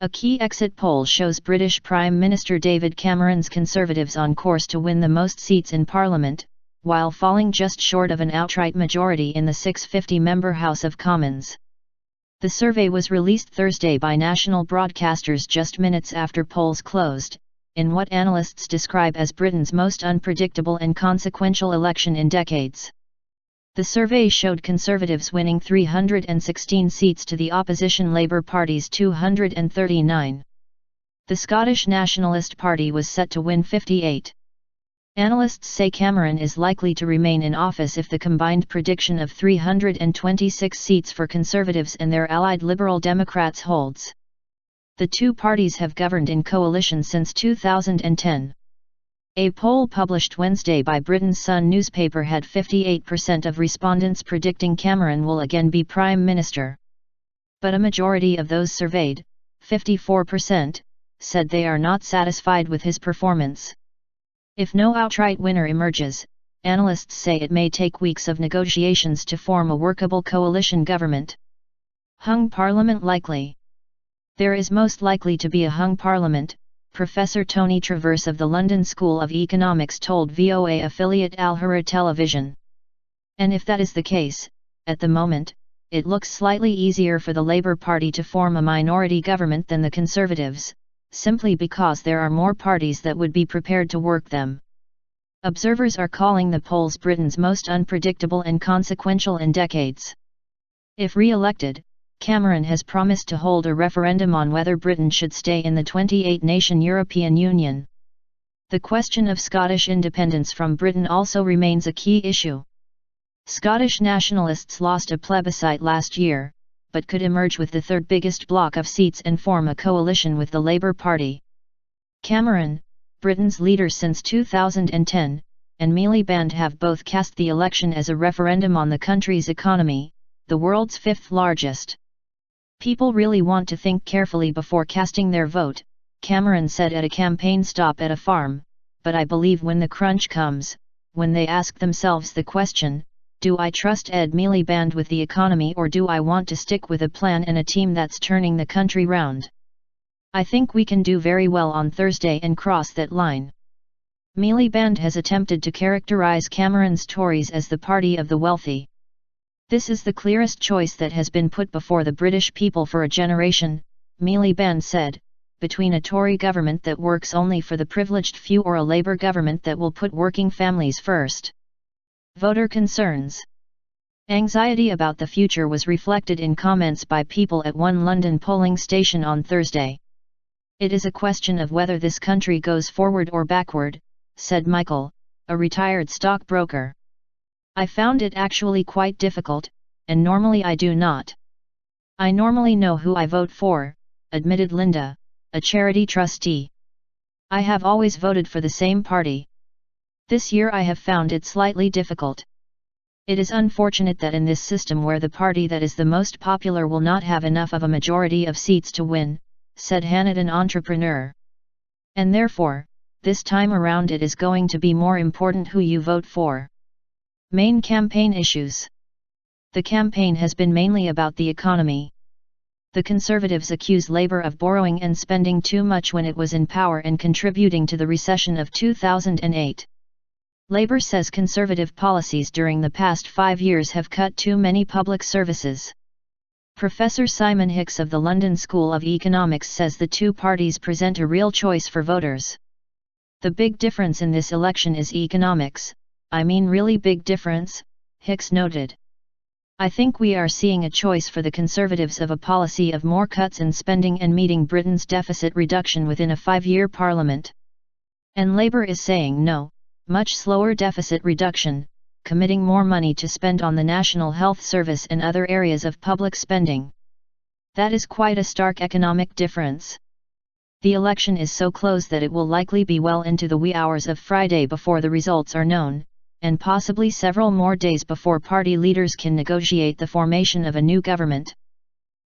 A key exit poll shows British Prime Minister David Cameron's Conservatives on course to win the most seats in Parliament, while falling just short of an outright majority in the 650-member House of Commons. The survey was released Thursday by national broadcasters just minutes after polls closed, in what analysts describe as Britain's most unpredictable and consequential election in decades. The survey showed Conservatives winning 316 seats to the opposition Labour Party's 239. The Scottish Nationalist Party was set to win 58. Analysts say Cameron is likely to remain in office if the combined prediction of 326 seats for Conservatives and their allied Liberal Democrats holds. The two parties have governed in coalition since 2010. A poll published Wednesday by Britain's Sun newspaper had 58% of respondents predicting Cameron will again be Prime Minister. But a majority of those surveyed, 54%, said they are not satisfied with his performance. If no outright winner emerges, analysts say it may take weeks of negotiations to form a workable coalition government. Hung Parliament likely. There is most likely to be a hung Parliament, Professor Tony Travers of the London School of Economics told VOA affiliate Al Hurra Television. And if that is the case, at the moment, it looks slightly easier for the Labour Party to form a minority government than the Conservatives, simply because there are more parties that would be prepared to work them. Observers are calling the polls Britain's most unpredictable and consequential in decades. If re-elected, Cameron has promised to hold a referendum on whether Britain should stay in the 28-nation European Union. The question of Scottish independence from Britain also remains a key issue. Scottish nationalists lost a plebiscite last year, but could emerge with the third biggest bloc of seats and form a coalition with the Labour Party. Cameron, Britain's leader since 2010, and Miliband have both cast the election as a referendum on the country's economy, the world's fifth largest. People really want to think carefully before casting their vote, Cameron said at a campaign stop at a farm, but I believe when the crunch comes, when they ask themselves the question, do I trust Ed Miliband with the economy or do I want to stick with a plan and a team that's turning the country round? I think we can do very well on Thursday and cross that line. Miliband has attempted to characterise Cameron's Tories as the party of the wealthy. This is the clearest choice that has been put before the British people for a generation, Miliband said, between a Tory government that works only for the privileged few or a Labour government that will put working families first. Voter concerns. Anxiety about the future was reflected in comments by people at one London polling station on Thursday. It is a question of whether this country goes forward or backward, said Michael, a retired stockbroker. I found it actually quite difficult, and normally I do not. I normally know who I vote for, admitted Linda, a charity trustee. I have always voted for the same party. This year I have found it slightly difficult. It is unfortunate that in this system where the party that is the most popular will not have enough of a majority of seats to win, said Hannah, an entrepreneur. And therefore, this time around it is going to be more important who you vote for. Main campaign issues. The campaign has been mainly about the economy. The Conservatives accuse Labour of borrowing and spending too much when it was in power and contributing to the recession of 2008. Labour says Conservative policies during the past 5 years have cut too many public services. Professor Simon Hicks of the London School of Economics says the two parties present a real choice for voters. The big difference in this election is economics. I mean really big difference, Hicks noted. I think we are seeing a choice for the Conservatives of a policy of more cuts in spending and meeting Britain's deficit reduction within a 5-year parliament. And Labour is saying no, much slower deficit reduction, committing more money to spend on the National Health Service and other areas of public spending. That is quite a stark economic difference. The election is so close that it will likely be well into the wee hours of Friday before the results are known, and possibly several more days before party leaders can negotiate the formation of a new government.